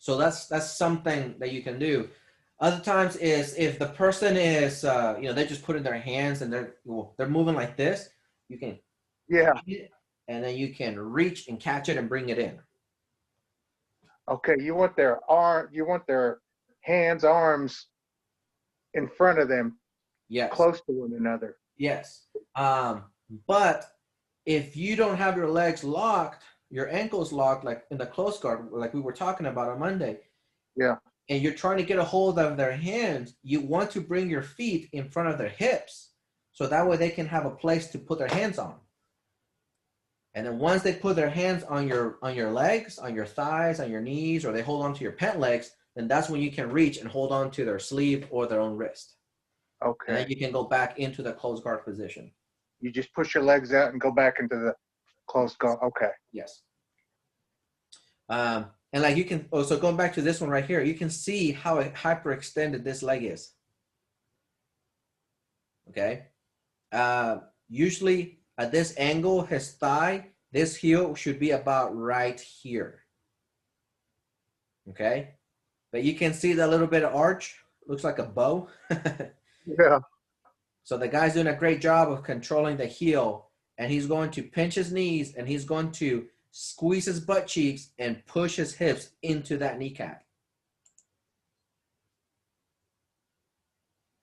So that's something that you can do. Other times is if the person is, they're just putting their hands and they're moving like this, you can and then you can reach and catch it and bring it in. Okay, you want their hands, arms in front of them, yes, close to one another. Yes. But if you don't have your legs locked, your ankles locked, like in the close guard, like we were talking about on Monday, yeah, and you're trying to get a hold of their hands, you want to bring your feet in front of their hips, so that way they can have a place to put their hands on. And then once they put their hands on your legs, on your thighs, on your knees, or they hold on to your pant legs, then that's when you can reach and hold on to their sleeve or their own wrist. Okay. And then you can go back into the closed guard position. You just push your legs out and go back into the closed guard. Okay. Yes. And like you can, so going back to this one right here, you can see how hyperextended this leg is. Okay. Usually at this angle, his thigh, this heel should be about right here. Okay. But you can see that little bit of arch, looks like a bow. Yeah. So the guy's doing a great job of controlling the heel, and he's going to pinch his knees and he's going to squeeze his butt cheeks and push his hips into that kneecap.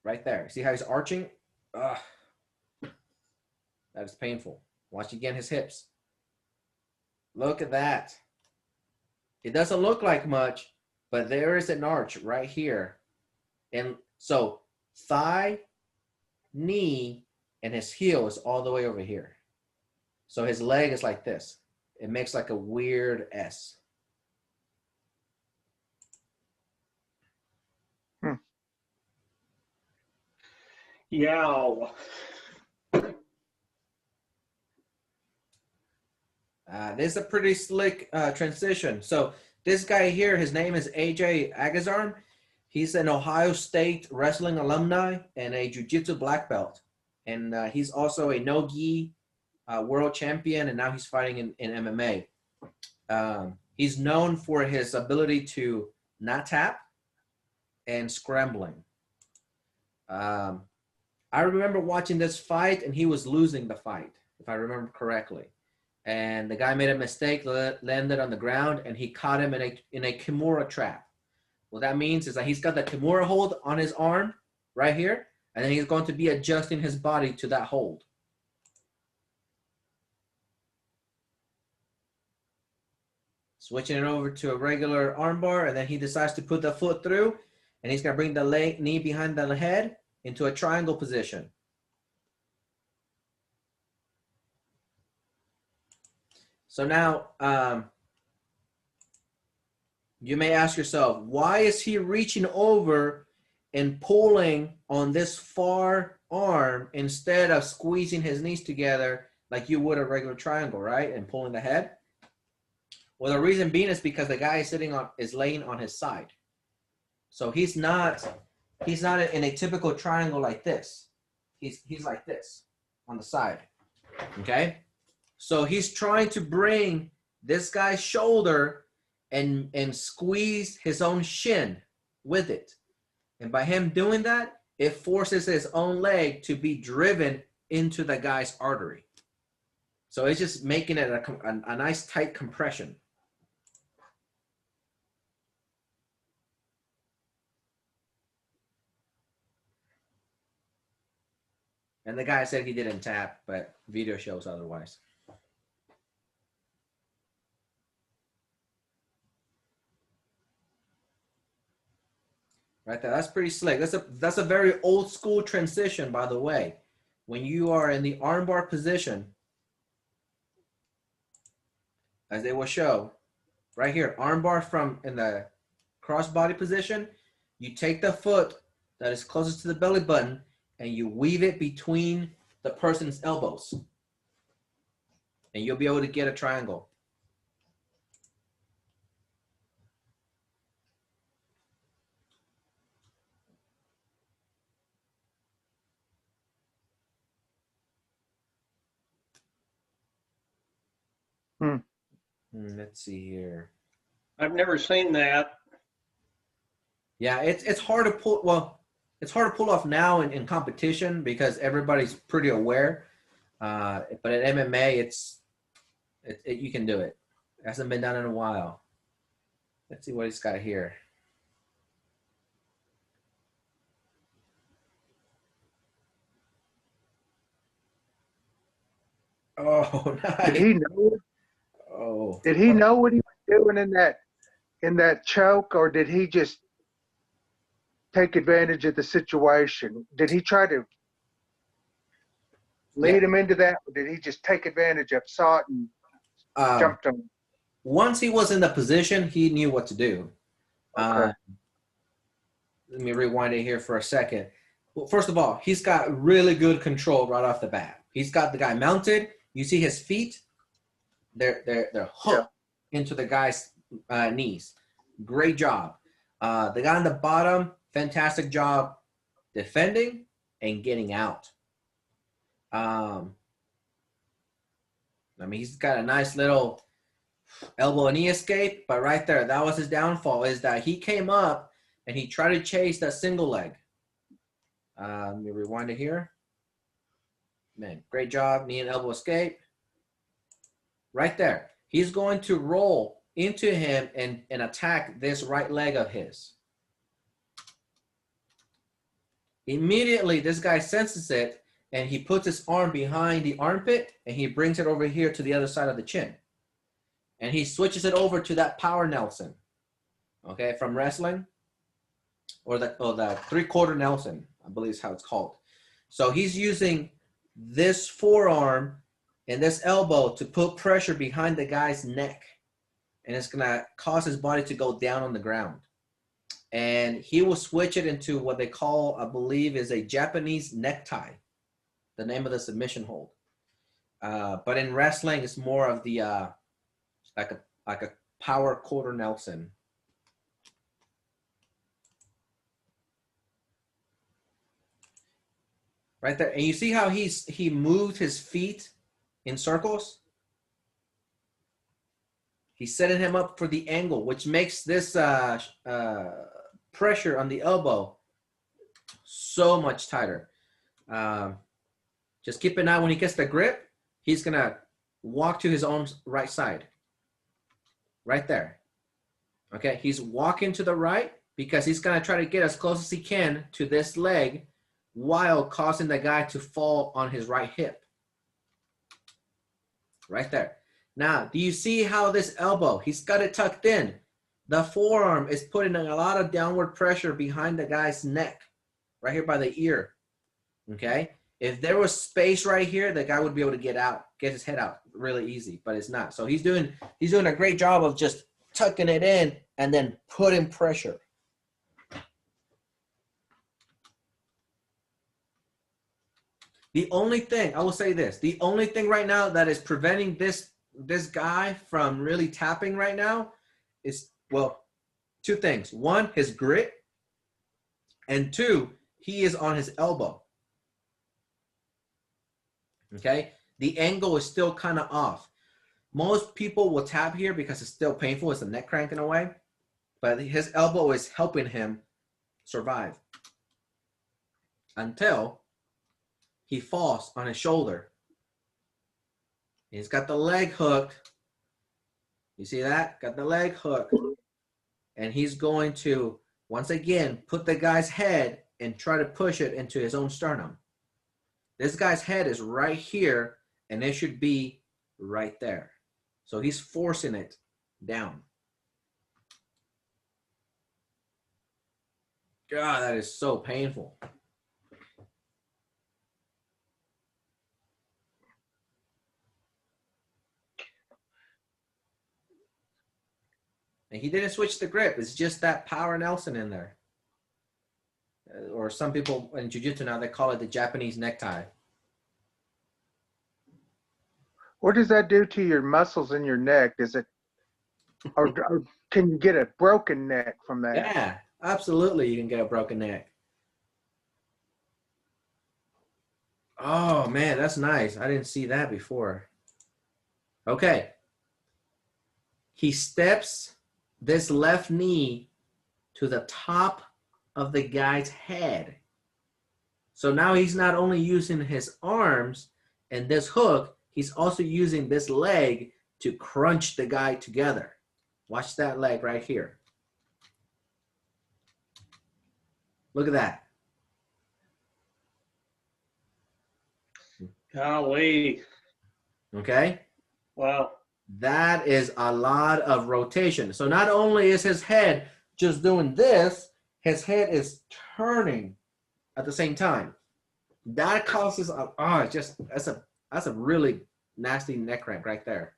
Right there. See how he's arching? Ugh. That is painful. Watch again his hips. Look at that. It doesn't look like much, but there is an arch right here. And so thigh, knee, and his heel is all the way over here. So his leg is like this. It makes like a weird S. Yow. This is a pretty slick transition. So this guy here, his name is AJ Agazarm. He's an Ohio State wrestling alumni and a jiu-jitsu black belt. And he's also a no-gi world champion, and now he's fighting in MMA. He's known for his ability to not tap and scrambling. I remember watching this fight, and he was losing the fight, if I remember correctly. And the guy made a mistake, landed on the ground, and he caught him in a Kimura trap. What that means is that he's got the Kimura hold on his arm right here, and then he's going to be adjusting his body to that hold. Switching it over to a regular armbar, and then he decides to put the foot through, and he's going to bring the knee behind the head into a triangle position. So now, you may ask yourself, why is he reaching over and pulling on this far arm instead of squeezing his knees together like you would a regular triangle, right? And pulling the head? Well, the reason being is because the guy is laying on his side. So he's not in a typical triangle like this. He's like this on the side. Okay? So he's trying to bring this guy's shoulder and squeeze his own shin with it. And by him doing that, it forces his own leg to be driven into the guy's artery. So it's just making it a nice tight compression. And the guy said he didn't tap, but video shows otherwise. Right there, that's pretty slick. That's a very old school transition, by the way. When you are in the armbar position, as they will show, right here, armbar from in the crossbody position, you take the foot that is closest to the belly button and you weave it between the person's elbows. And you'll be able to get a triangle. Let's see here. I've never seen that. Yeah, it's hard to pull. Well, it's hard to pull off now in competition because everybody's pretty aware. But at MMA, you can do it. It hasn't been done in a while. Let's see what he's got here. Oh, Did nice. he know? Oh, Did he know what he was doing in that choke, or did he just take advantage of the situation? Did he try to yeah. lead him into that, or did he just take advantage of saw it and Um, jumped him? Once he was in the position, he knew what to do. Okay. Let me rewind it here for a second. Well, first of all, he's got really good control right off the bat. He's got the guy mounted. You see his feet; they're hooked into the guy's knees. Great job. The guy on the bottom, fantastic job defending and getting out. I mean, he's got a nice little elbow and knee escape, but right there, that was his downfall, is that he came up and he tried to chase that single leg. Let me rewind it here. Man, great job, knee and elbow escape. Right there. He's going to roll into him and attack this right leg of his. Immediately, this guy senses it, and he puts his arm behind the armpit, and he brings it over here to the other side of the chin. And he switches it over to that power Nelson, okay, from wrestling, or the three-quarter Nelson, I believe is how it's called. So he's using this forearm and this elbow to put pressure behind the guy's neck, and it's going to cause his body to go down on the ground. And he will switch it into what they call, I believe, is a Japanese necktie, the name of the submission hold. But in wrestling, it's more of the like a power quarter Nelson. Right there. And you see how he moved his feet in circles? He's setting him up for the angle, which makes this pressure on the elbow so much tighter. Just keep an eye when he gets the grip. He's going to walk to his own right side. Right there. Okay, he's walking to the right because he's going to try to get as close as he can to this leg while causing the guy to fall on his right hip. Right there. Now, do you see how this elbow, he's got it tucked in. The forearm is putting a lot of downward pressure behind the guy's neck, right here by the ear. Okay? If there was space right here, the guy would be able to get his head out really easy, but it's not. So he's doing a great job of just tucking it in and then putting pressure. The only thing, I will say this, the only thing right now that is preventing this guy from really tapping right now is, well, two things. One, his grit, and two, he is on his elbow. Okay? The angle is still kind of off. Most people will tap here because it's still painful. It's a neck crank in a way. But his elbow is helping him survive until he falls on his shoulder. He's got the leg hooked. You see that? Got the leg hooked. And he's going to, once again, put the guy's head and try to push it into his own sternum. This guy's head is right here, and it should be right there. So he's forcing it down. God, that is so painful. And he didn't switch the grip. It's just that power Nelson in there. Or some people in jiu-jitsu now, they call it the Japanese necktie. What does that do to your muscles in your neck? Is it, or can you get a broken neck from that? Yeah, absolutely. You can get a broken neck. Oh, man, that's nice. I didn't see that before. Okay. He steps this left knee to the top of the guy's head. So now he's not only using his arms and this hook, he's also using this leg to crunch the guy together. Watch that leg right here. Look at that. Golly. Okay? Wow. That is a lot of rotation. So not only is his head just doing this, his head is turning at the same time. That causes that's a really nasty neck cramp right there.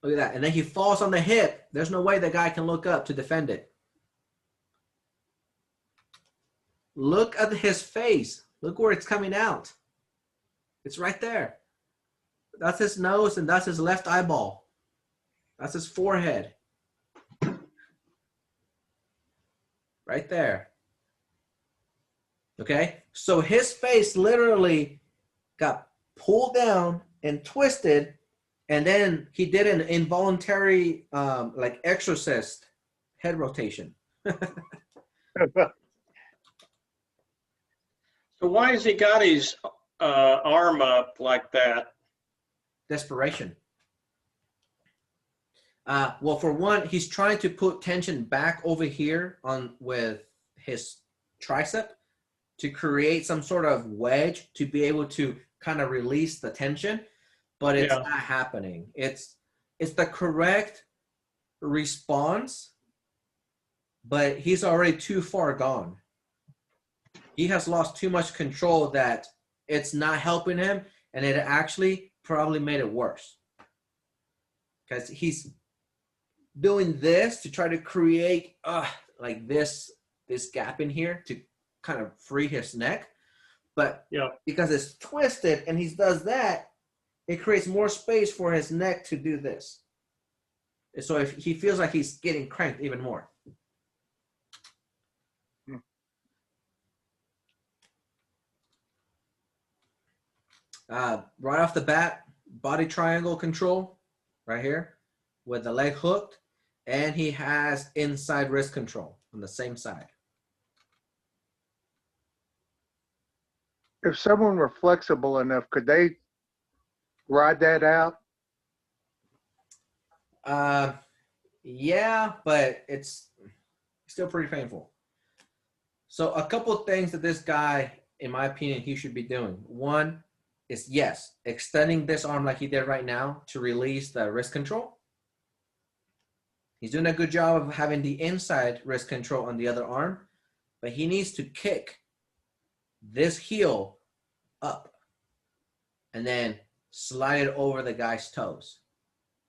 Look at that. And then he falls on the hip. There's no way the guy can look up to defend it. Look at his face. Look where it's coming out. It's right there. That's his nose and that's his left eyeball. That's his forehead. Right there. Okay? So his face literally got pulled down and twisted, and then he did an involuntary like exorcist head rotation. So why has he got his arm up like that? Desperation. Well, for one, he's trying to put tension back over here on with his tricep to create some sort of wedge to be able to kind of release the tension, but it's not happening. It's the correct response, but he's already too far gone. He has lost too much control that it's not helping him, and it actually probably made it worse. Because he's doing this to try to create like this gap in here to kind of free his neck. But because it's twisted and he does that, it creates more space for his neck to do this. So if he feels like he's getting cranked even more. Right off the bat, body triangle control right here with the leg hooked, and he has inside wrist control on the same side. If someone were flexible enough, could they ride that out? Yeah, but it's still pretty painful. So a couple of things that this guy, in my opinion, he should be doing. One is, yes, extending this arm like he did right now to release the wrist control. He's doing a good job of having the inside wrist control on the other arm, but he needs to kick this heel up and then slide it over the guy's toes.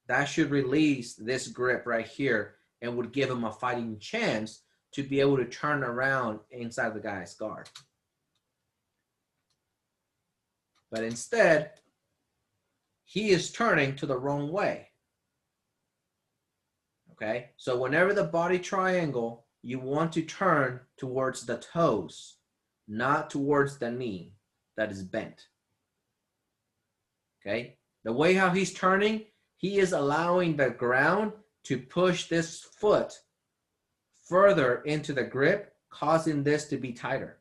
That should release this grip right here and would give him a fighting chance to be able to turn around inside the guy's guard. But instead, he is turning to the wrong way. Okay, so whenever the body triangle, you want to turn towards the toes, not towards the knee that is bent. Okay, the way how he's turning, he is allowing the ground to push this foot further into the grip, causing this to be tighter.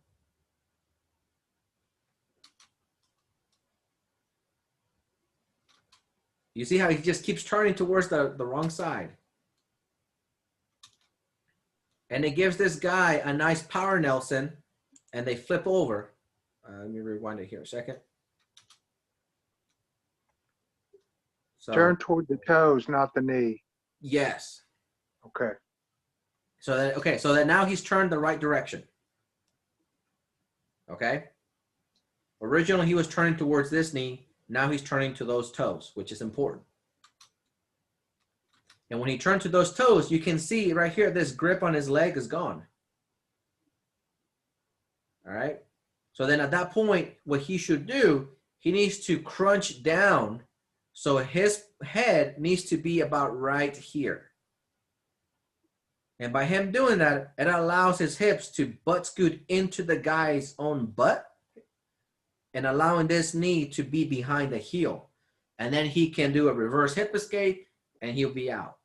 You see how he just keeps turning towards the wrong side. And it gives this guy a nice power Nelson, and they flip over. Let me rewind it here a second. So, Turn toward the toes, not the knee. yes. Okay. So that now he's turned the right direction. Okay. Originally he was turning towards this knee. Now he's turning to those toes, which is important. And when he turned to those toes, you can see right here, this grip on his leg is gone. All right. So then at that point, what he should do, he needs to crunch down. So his head needs to be about right here. And by him doing that, it allows his hips to butt scoot into the guy's own butt and allowing this knee to be behind the heel. And then he can do a reverse hip escape and he'll be out.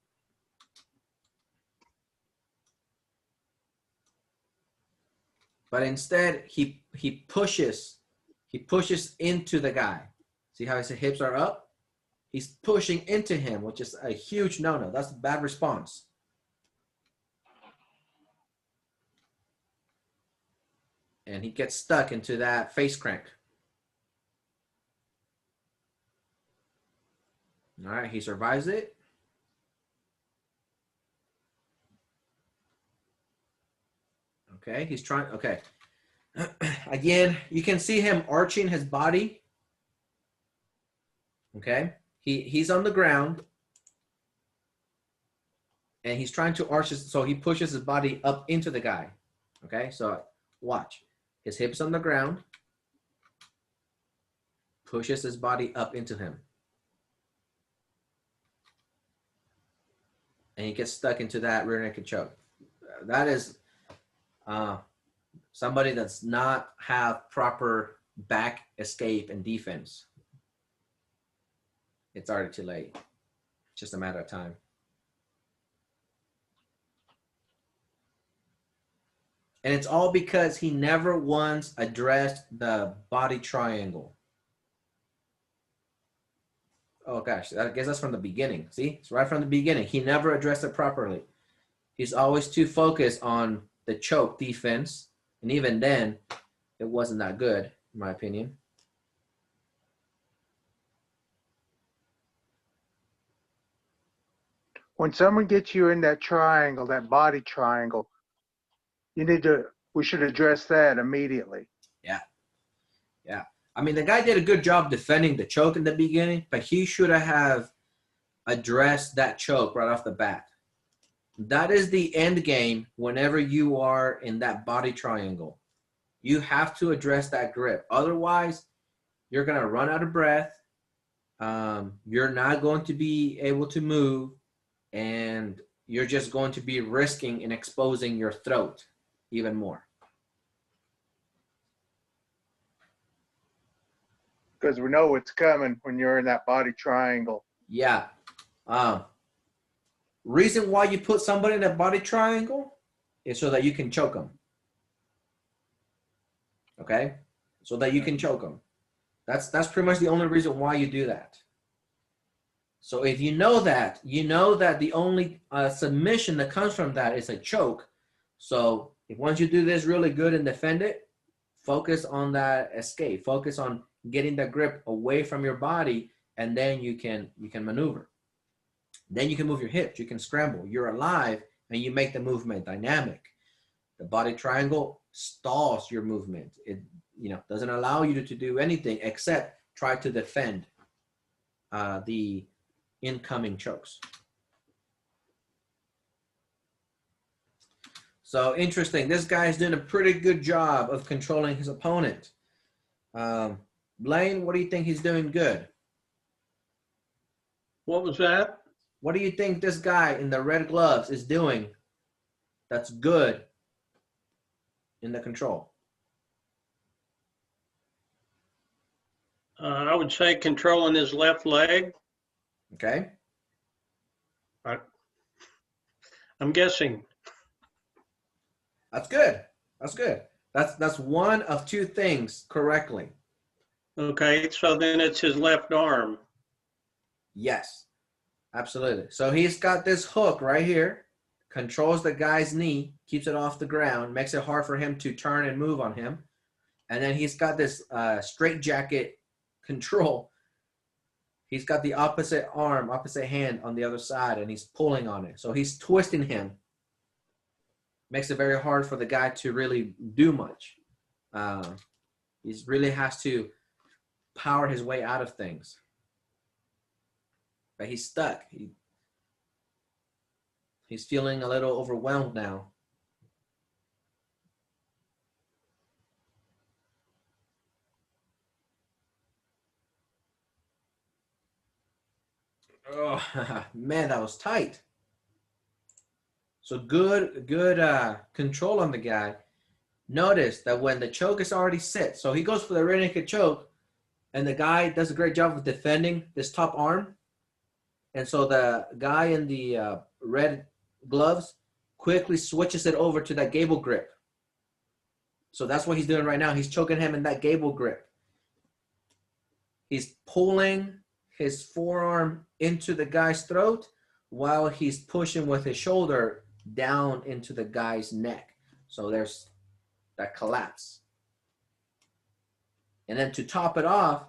but instead he pushes into the guy. See how his hips are up? He's pushing into him, which is a huge no-no. That's a bad response. And he gets stuck into that face crank. All right, he survives it. Okay, he's trying, okay. Again, you can see him arching his body. Okay, he's on the ground. And he's trying to arch his, so he pushes his body up into the guy. Okay, so watch. His hips on the ground. Pushes his body up into him. And he gets stuck into that rear naked choke. That is somebody that's not have proper back escape and defense. It's already too late. It's just a matter of time. And it's all because he never once addressed the body triangle. Oh gosh, I guess that's from the beginning. See, it's right from the beginning. He never addressed it properly. He's always too focused on the choke defense. And even then, it wasn't that good, in my opinion. When someone gets you in that triangle, that body triangle, we should address that immediately. Yeah. Yeah. I mean, the guy did a good job defending the choke in the beginning, but he should have addressed that choke right off the bat. That is the end game whenever you are in that body triangle. You have to address that grip. Otherwise, you're going to run out of breath. You're not going to be able to move, and you're just going to be risking and exposing your throat even more. Because we know what's coming when you're in that body triangle. Yeah. Reason why you put somebody in that body triangle is so that you can choke them. Okay? So that you can choke them. That's pretty much the only reason why you do that. So if you know that the only submission that comes from that is a choke. So if once you do this really good and defend it, focus on that escape. Focus on getting the grip away from your body, and then you can maneuver. Then you can move your hips. You can scramble. You're alive, and you make the movement dynamic. The body triangle stalls your movement. It doesn't allow you to do anything except try to defend the incoming chokes. So interesting. This guy is doing a pretty good job of controlling his opponent. Blaine, what do you think he's doing good? What was that? What do you think this guy in the red gloves is doing that's good in the control? I would say controlling his left leg. Okay. I'm guessing. That's good. That's good. That's one of two things correctly. Okay, so then it's his left arm. Yes, absolutely. So he's got this hook right here, controls the guy's knee, keeps it off the ground, makes it hard for him to turn and move on him. And then he's got this straight jacket control. He's got the opposite arm, opposite hand on the other side, and he's pulling on it. So he's twisting him. Makes it very hard for the guy to really do much. He really has to power his way out of things. But he's stuck. He's feeling a little overwhelmed now. Oh, man, that was tight. So good control on the guy. Notice that when the choke is already set, so he goes for the rear naked choke, and the guy does a great job of defending this top arm. And so the guy in the red gloves quickly switches it over to that gable grip. So that's what he's doing right now. He's choking him in that gable grip. He's pulling his forearm into the guy's throat while he's pushing with his shoulder down into the guy's neck. So there's that collapse. And then to top it off,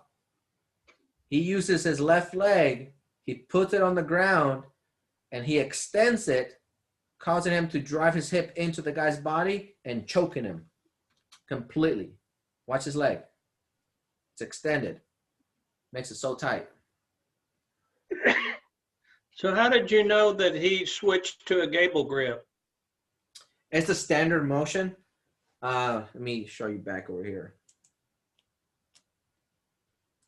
he uses his left leg, he puts it on the ground, and he extends it, causing him to drive his hip into the guy's body and choking him completely. Watch his leg. It's extended. Makes it so tight. So how did you know that he switched to a gable grip? It's a standard motion. Let me show you back over here.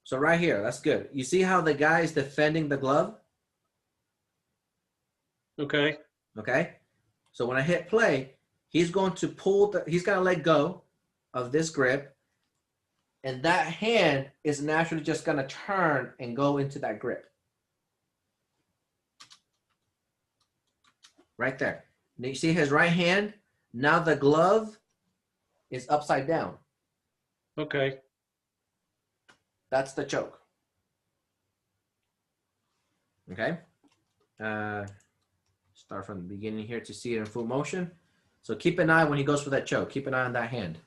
So right here, that's good. You see how the guy is defending the glove? Okay. Okay. So when I hit play, he's going to pull, he's going to let go of this grip. And that hand is naturally just going to turn and go into that grip. Right there. Now you see his right hand? Now the glove is upside down. Okay. That's the choke. Okay. Start from the beginning here to see it in full motion. So keep an eye when he goes for that choke. Keep an eye on that hand.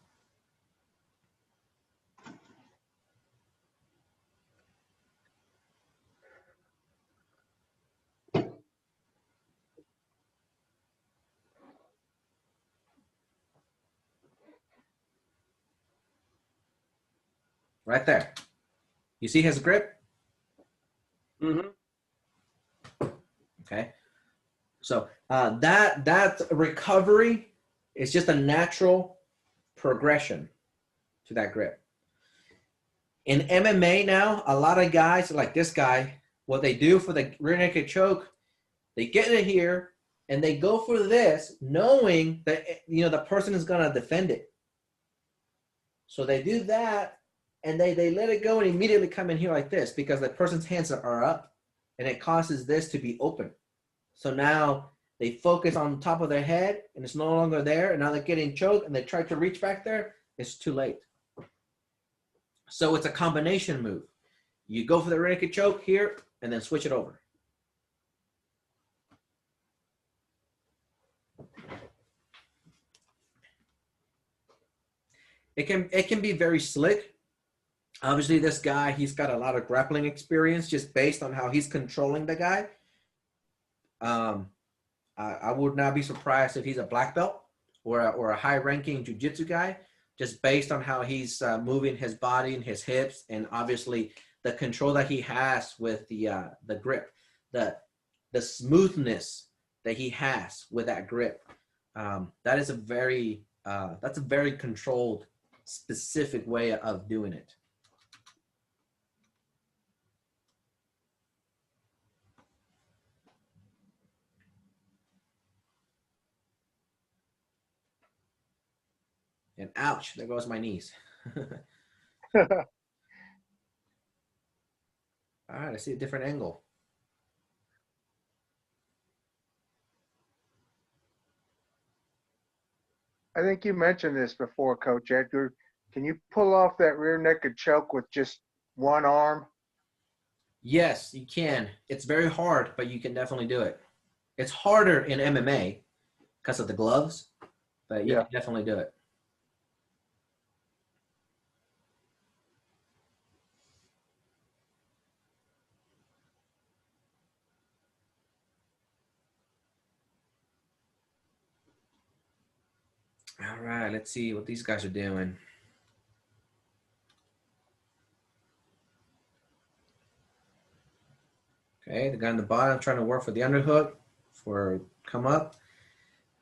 Right there. You see his grip? Mm-hmm. Okay. So that recovery is just a natural progression to that grip. In MMA now, a lot of guys like this guy, what they do for the rear naked choke, they get it here and they go for this knowing that, you know, the person is going to defend it. So they do that and they let it go and immediately come in here like this because the person's hands are up and it causes this to be open. So now they focus on top of their head and it's no longer there. And now they're getting choked and they try to reach back there. It's too late. So it's a combination move. You go for the rear naked choke here and then switch it over. It can be very slick. Obviously, this guy, he's got a lot of grappling experience just based on how he's controlling the guy. I would not be surprised if he's a black belt or a high-ranking jiu-jitsu guy, just based on how he's moving his body and his hips, and obviously the control that he has with the grip, the smoothness that he has with that grip. That is that's a very controlled, specific way of doing it. And ouch, there goes my knees. All right, I see a different angle. I think you mentioned this before, Coach Edgar. Can you pull off that rear naked choke with just one arm? Yes, you can. It's very hard, but you can definitely do it. It's harder in MMA because of the gloves, but you can definitely do it. All right, let's see what these guys are doing. Okay, the guy on the bottom trying to work for the underhook for come up.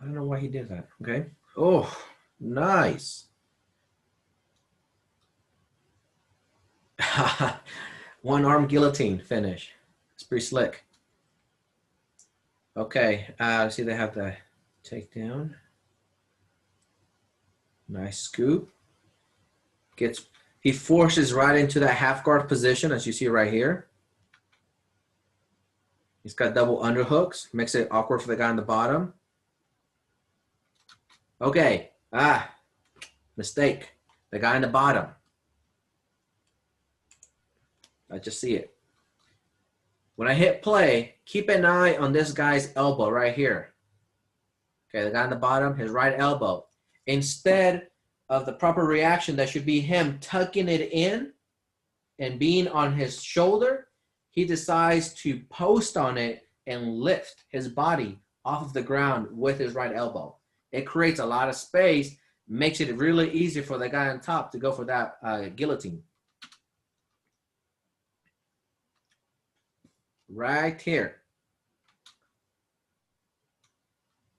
I don't know why he did that. Okay. Oh, nice. One arm guillotine finish. It's pretty slick. Okay, see they have the takedown. Nice scoop. He forces right into that half guard position, as you see right here. He's got double underhooks, makes it awkward for the guy on the bottom. Okay, Mistake. The guy in the bottom. I just see it. When I hit play, keep an eye on this guy's elbow right here. Okay, the guy on the bottom, his right elbow. Instead of the proper reaction, that should be him tucking it in and being on his shoulder, he decides to post on it and lift his body off of the ground with his right elbow. It creates a lot of space, makes it really easy for the guy on top to go for that guillotine. Right here.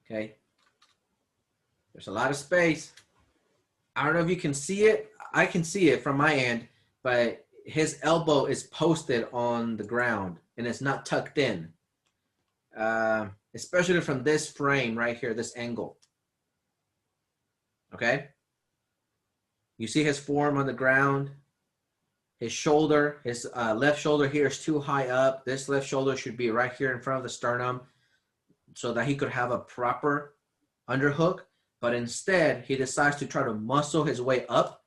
Okay. There's a lot of space. I don't know if you can see it. I can see it from my end, but his elbow is posted on the ground and it's not tucked in. Especially from this frame right here, this angle. Okay? You see his form on the ground. His shoulder, his left shoulder here is too high up. This left shoulder should be right here in front of the sternum so that he could have a proper underhook. But instead, he decides to try to muscle his way up,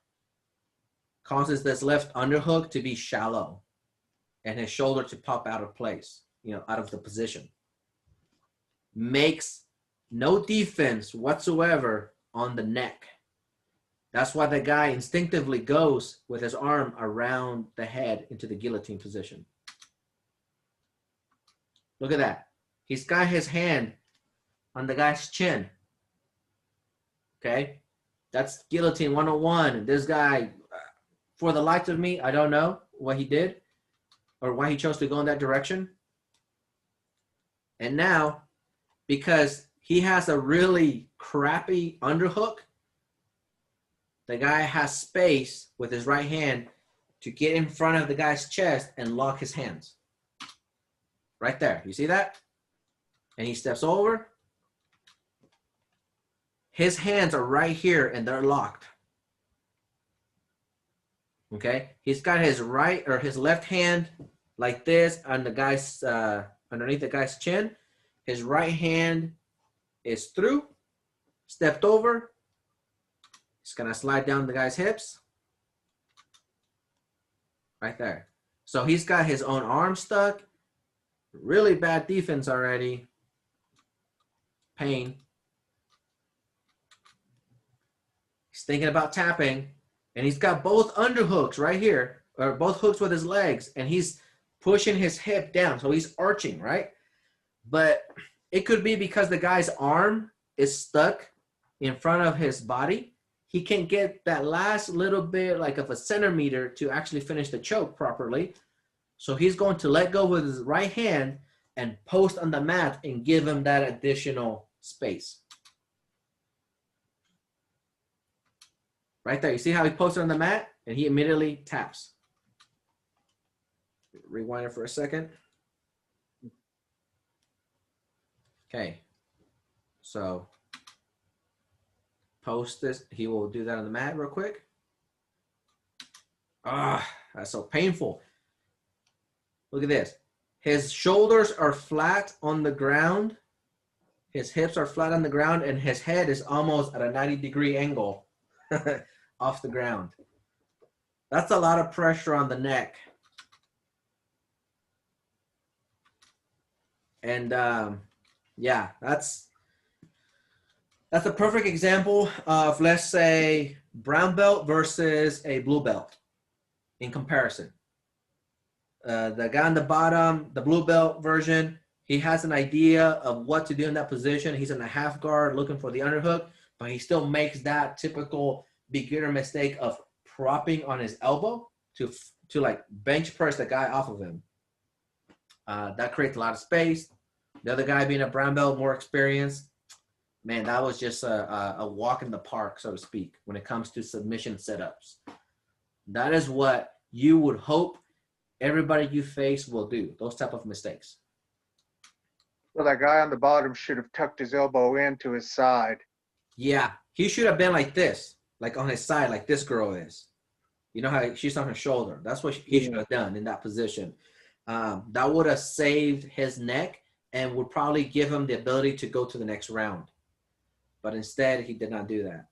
causes this left underhook to be shallow and his shoulder to pop out of place, out of the position. Makes no defense whatsoever on the neck. That's why the guy instinctively goes with his arm around the head into the guillotine position. Look at that. He's got his hand on the guy's chin. Okay? That's guillotine 101. This guy, for the life of me, I don't know what he did or why he chose to go in that direction. And now, because he has a really crappy underhook, the guy has space with his right hand to get in front of the guy's chest and lock his hands. Right there. You see that? And he steps over. His hands are right here and they're locked. Okay? He's got his right or his left hand like this on the guy's underneath the guy's chin. His right hand is through, stepped over. He's gonna slide down the guy's hips. Right there. So he's got his own arm stuck. Really bad defense already. Pain. He's thinking about tapping. And he's got both underhooks right here. Or both hooks with his legs. And he's pushing his hip down. So he's arching, right? But it could be because the guy's arm is stuck in front of his body. He can't get that last little bit like of a centimeter to actually finish the choke properly. So he's going to let go with his right hand and post on the mat and give him that additional space. Right there. You see how he posted on the mat? And he immediately taps. Rewind it for a second. Okay. So post this. He will do that on the mat real quick. That's so painful. Look at this. His shoulders are flat on the ground. His hips are flat on the ground, and his head is almost at a 90-degree angle off the ground. That's a lot of pressure on the neck. And yeah, that's a perfect example of, let's say, brown belt versus a blue belt in comparison. The guy on the bottom, the blue belt version, he has an idea of what to do in that position. He's in the half guard looking for the underhook, but he still makes that typical beginner mistake of propping on his elbow to like bench press the guy off of him. That creates a lot of space. The other guy being a brown belt, more experienced, man, that was just a walk in the park, so to speak, when it comes to submission setups. That is what you would hope everybody you face will do, those type of mistakes. Well, that guy on the bottom should have tucked his elbow into his side. Yeah, he should have been like this, like on his side, like this girl is. You know how she's on her shoulder. That's what he should have done in that position. That would have saved his neck and would probably give him the ability to go to the next round. But instead, he did not do that.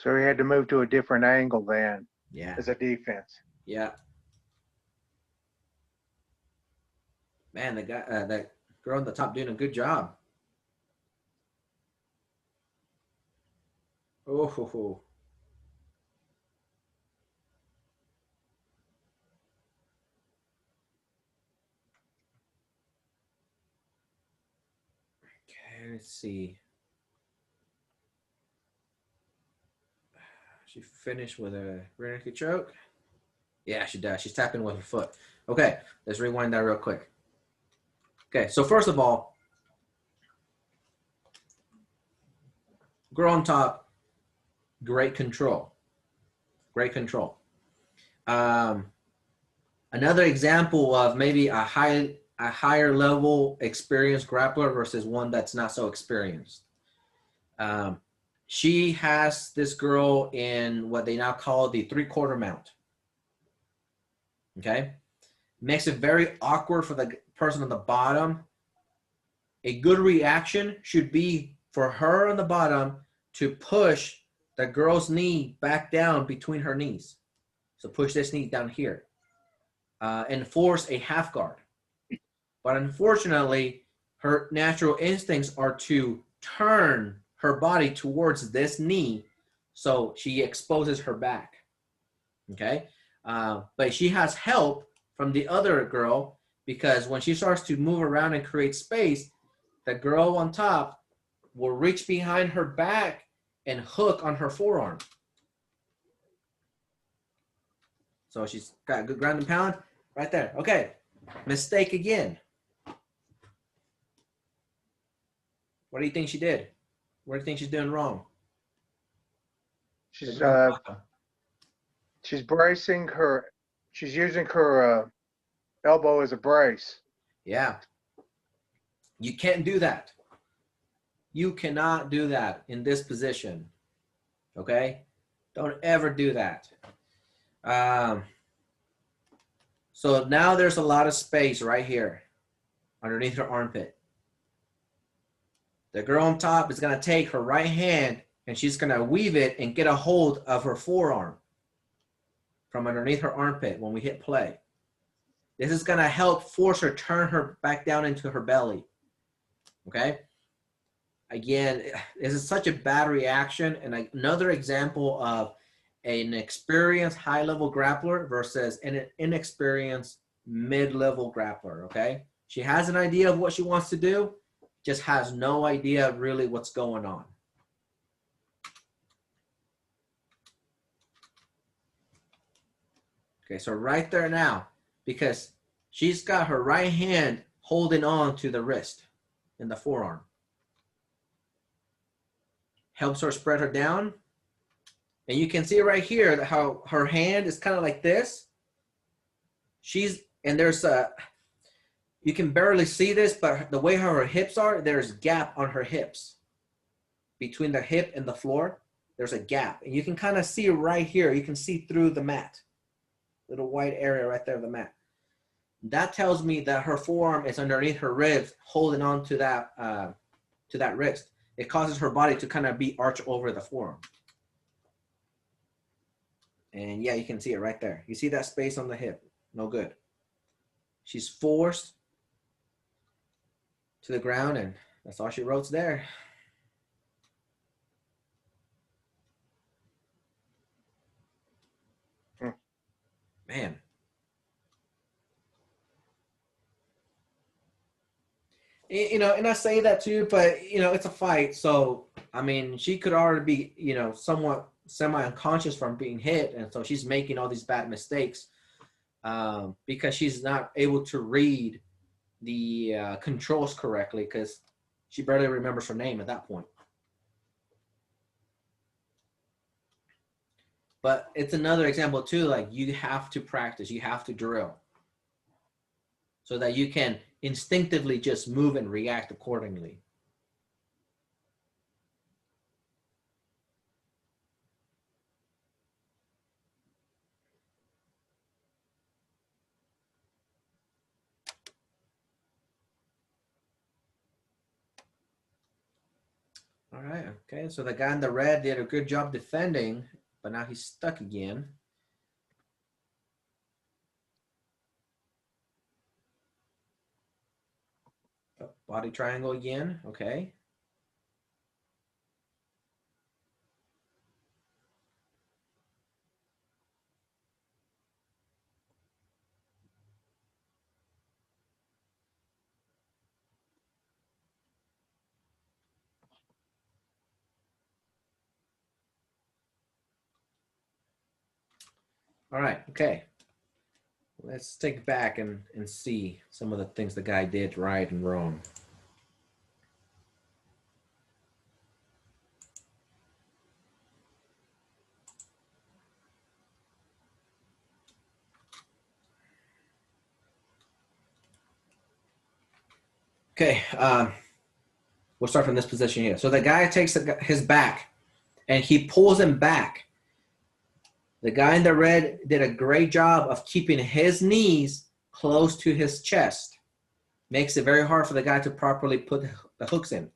So he had to move to a different angle then Yeah. as a defense. Yeah. Man, the guy, that girl on the top doing a good job. Oh, ho, ho. Okay, let's see. She finished with a rear naked choke. Yeah, she does. She's tapping with her foot. Okay, let's rewind that real quick. Okay, so first of all, girl on top, great control. Great control. Another example of maybe a higher level experienced grappler versus one that's not so experienced. She has this girl in what they now call the 3/4 mount. Okay, makes it very awkward for the person on the bottom. A good reaction should be for her on the bottom to push the girl's knee back down between her knees. So push this knee down here and force a half guard. But unfortunately, her natural instincts are to turn her body towards this knee, so she exposes her back. Okay, but she has help from the other girl because when she starts to move around and create space, the girl on top will reach behind her back and hook on her forearm. So she's got a good ground and pound right there. Okay, mistake again. What do you think she did? What do you think she's doing wrong? She's bracing her. She's using her elbow as a brace. Yeah. You can't do that. You cannot do that in this position. Okay? Don't ever do that. So now there's a lot of space right here underneath her armpit. The girl on top is going to take her right hand and she's going to weave it and get a hold of her forearm from underneath her armpit when we hit play. This is going to help force her, turn her back down into her belly. Okay? Again, this is such a bad reaction and another example of an experienced high-level grappler versus an inexperienced mid-level grappler, okay? She has an idea of what she wants to do, just has no idea really what's going on. Okay, so right there now, because she's got her right hand holding on to the wrist and the forearm. Helps her spread her down. And you can see right here that how her hand is kind of like this. There's you can barely see this, but the way how her hips are, there's gap on her hips. Between the hip and the floor, there's a gap. And you can kind of see right here, you can see through the mat. Little white area right there of the mat. That tells me that her forearm is underneath her ribs, holding on to that wrist. It causes her body to kind of be arched over the forearm. And yeah, you can see it right there. You see that space on the hip? No good. She's forced to the ground, and that's all she wrote there. Man. You know, and I say that too, but, you know, it's a fight. So, I mean, she could already be, you know, somewhat semi-unconscious from being hit. And so she's making all these bad mistakes because she's not able to read the controls correctly because she barely remembers her name at that point. But it's another example too, like you have to practice, you have to drill so that you can instinctively just move and react accordingly. All right. Okay. So the guy in the red did a good job defending, but now he's stuck again. Oh, body triangle again. Okay. All right. Okay. Let's take back and see some of the things the guy did right and wrong. Okay, we'll start from this position here. So the guy takes his back and he pulls him back. The guy in the red did a great job of keeping his knees close to his chest. Makes it very hard for the guy to properly put the hooks in.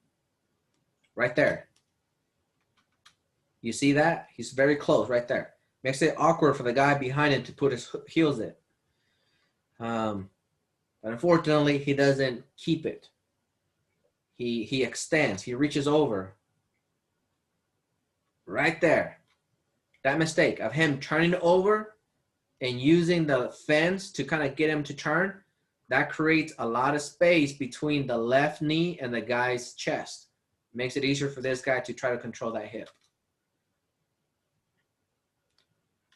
Right there. You see that? He's very close right there. Makes it awkward for the guy behind him to put his heels in. But unfortunately, he doesn't keep it. He extends. He reaches over. Right there. That mistake of him turning over and using the fence to kind of get him to turn, that creates a lot of space between the left knee and the guy's chest. Makes it easier for this guy to try to control that hip.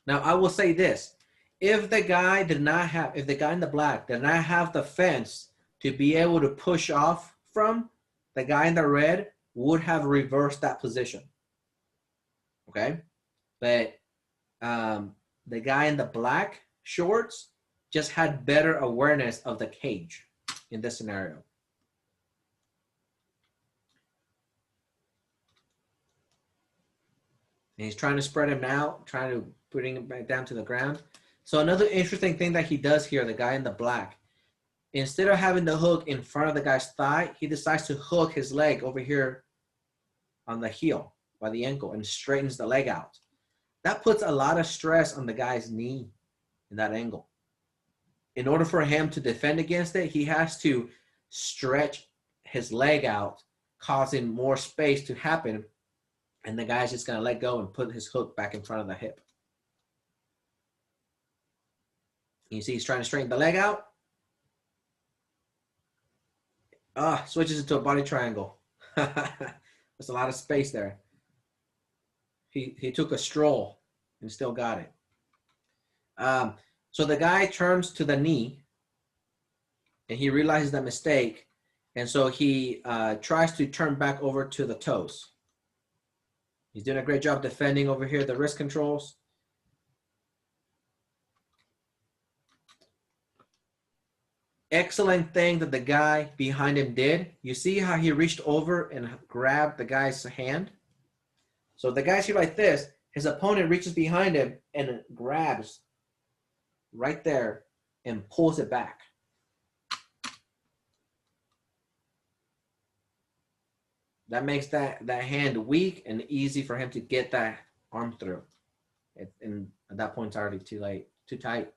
Now, I will say this. If the guy in the black did not have the fence to be able to push off from, the guy in the red would have reversed that position. Okay? But the guy in the black shorts just had better awareness of the cage in this scenario. And he's trying to spread him out, trying to bring him back down to the ground. So another interesting thing that he does here, the guy in the black, instead of having the hook in front of the guy's thigh, he decides to hook his leg over here on the heel by the ankle and straightens the leg out. That puts a lot of stress on the guy's knee in that angle. In order for him to defend against it, he has to stretch his leg out, causing more space to happen, and the guy's just going to let go and put his hook back in front of the hip. You see he's trying to straighten the leg out. Switches it to a body triangle. There's a lot of space there. He took a stroll and still got it. So the guy turns to the knee and he realizes that mistake. And so he tries to turn back over to the toes. He's doing a great job defending over here, the wrist controls. Excellent thing that the guy behind him did. You see how he reached over and grabbed the guy's hand? So the guy's here like this. His opponent reaches behind him and grabs right there and pulls it back. That makes that hand weak and easy for him to get that arm through. And at that point, it's already too late, too tight.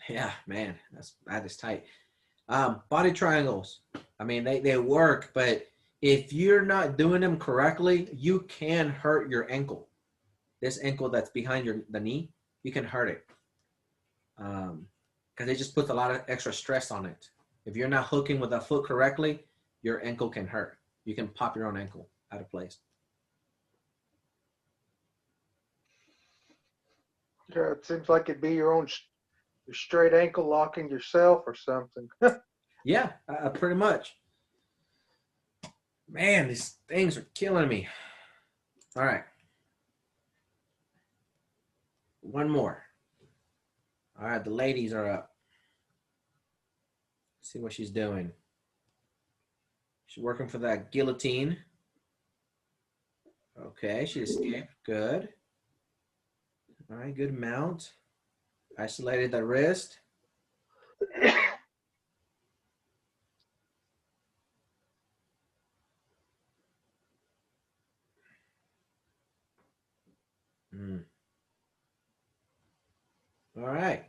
Yeah, man, that is tight. Body triangles. I mean, they work, but if you're not doing them correctly, you can hurt your ankle. This ankle that's behind the knee, you can hurt it. Because it just puts a lot of extra stress on it. If you're not hooking with the foot correctly, your ankle can hurt. You can pop your own ankle out of place. Yeah, it seems like it'd be your straight ankle locking yourself or something. Yeah, pretty much. Man, these things are killing me. All right. One more. All right, the ladies are up. Let's see what she's doing. She's working for that guillotine. Okay, she escaped. Good. All right, good mount. Isolated the wrist. All right.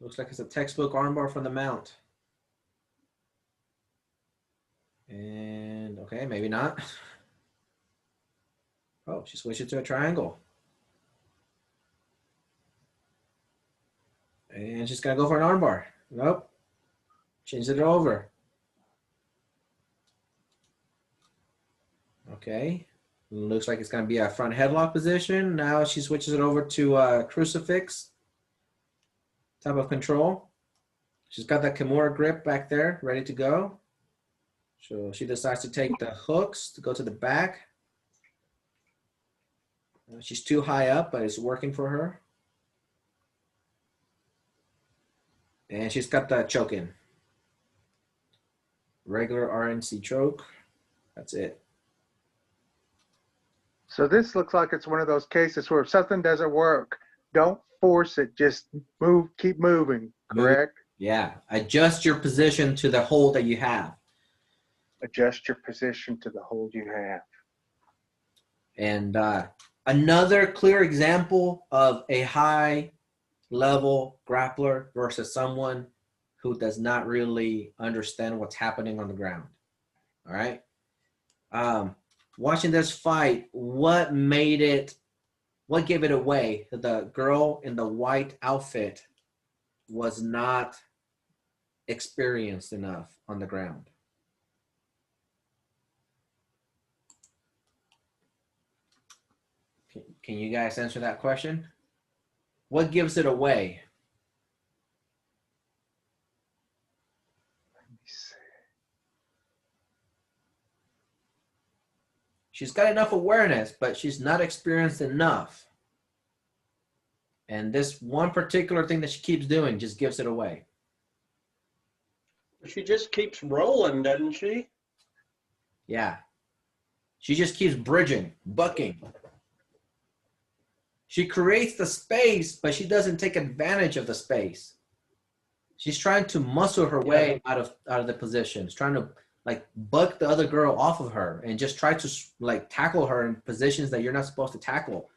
Looks like it's a textbook armbar from the mount. And okay, maybe not. Oh, she switched it to a triangle. And she's gonna go for an armbar. Nope. Changed it over. Okay. Looks like it's gonna be a front headlock position. Now she switches it over to a crucifix type of control. She's got that Kimura grip back there, ready to go. So she decides to take the hooks to go to the back. She's too high up, but it's working for her. And she's got the choke in. Regular RNC choke. That's it. So this looks like it's one of those cases where if something doesn't work, don't force it. Just move, keep moving, correct? Yeah. Adjust your position to the hold that you have. Adjust your position to the hold you have. And another clear example of a high-level grappler versus someone who does not really understand what's happening on the ground. All right? Watching this fight, what gave it away? The girl in the white outfit was not experienced enough on the ground. Can you guys answer that question? What gives it away? Let me see. She's got enough awareness, but she's not experienced enough. And this one particular thing that she keeps doing just gives it away. She just keeps rolling, doesn't she? Yeah. She just keeps bridging, bucking. She creates the space, but she doesn't take advantage of the space. She's trying to muscle her way out of the position. She's trying to like buck the other girl off of her and just try to like tackle her in positions that you're not supposed to tackle.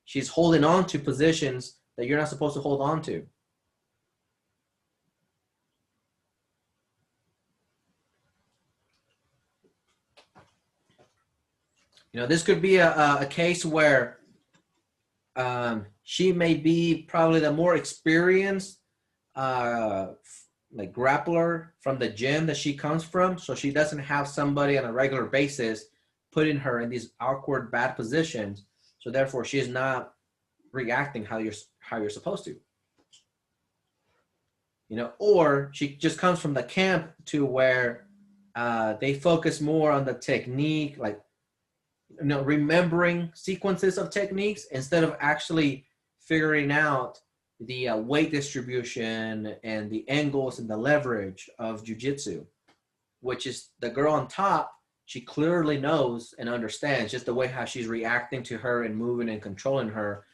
She's holding on to positions that you're not supposed to hold on to. You know, this could be a case where she may be probably the more experienced like grappler from the gym that she comes from, so she doesn't have somebody on a regular basis putting her in these awkward bad positions, so therefore she is not reacting how you're supposed to. You know, or she just comes from the camp to where they focus more on the technique, like, you know, remembering sequences of techniques instead of actually figuring out the weight distribution and the angles and the leverage of jiu-jitsu, which is the girl on top. She clearly knows and understands just the way how she's reacting to her and moving and controlling her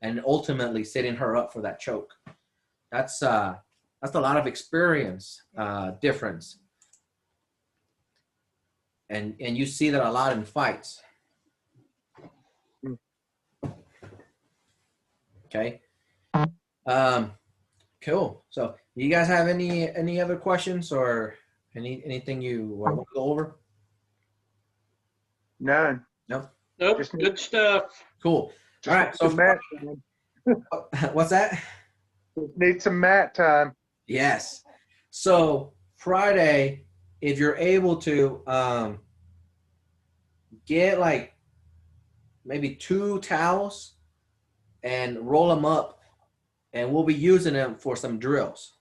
and ultimately setting her up for that choke. That's a lot of experience difference. And you see that a lot in fights. Okay. Cool. So you guys have any other questions or anything you want to go over? None. No. Nope, Just good stuff. Cool. All right. So Some mat time. what's that? Need some mat time. Yes. So Friday, if you're able to get like maybe 2 towels and roll them up, and we'll be using them for some drills.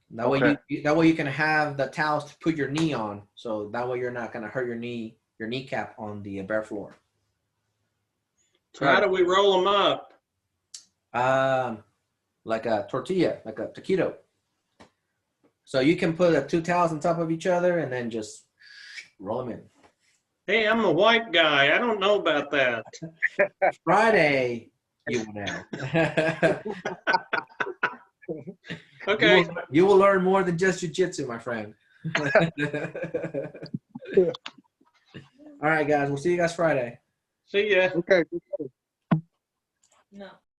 That way you can have the towels to put your knee on, so that way you're not going to hurt your kneecap on the bare floor. So how do we roll them up? Like a tortilla, like a taquito. So you can put 2 towels on top of each other and then just roll them in. Hey, I'm a white guy. I don't know about that. Friday, you will know. Okay. You will learn more than just jiu-jitsu, my friend. All right, guys. We'll see you guys Friday. See ya. Okay. No.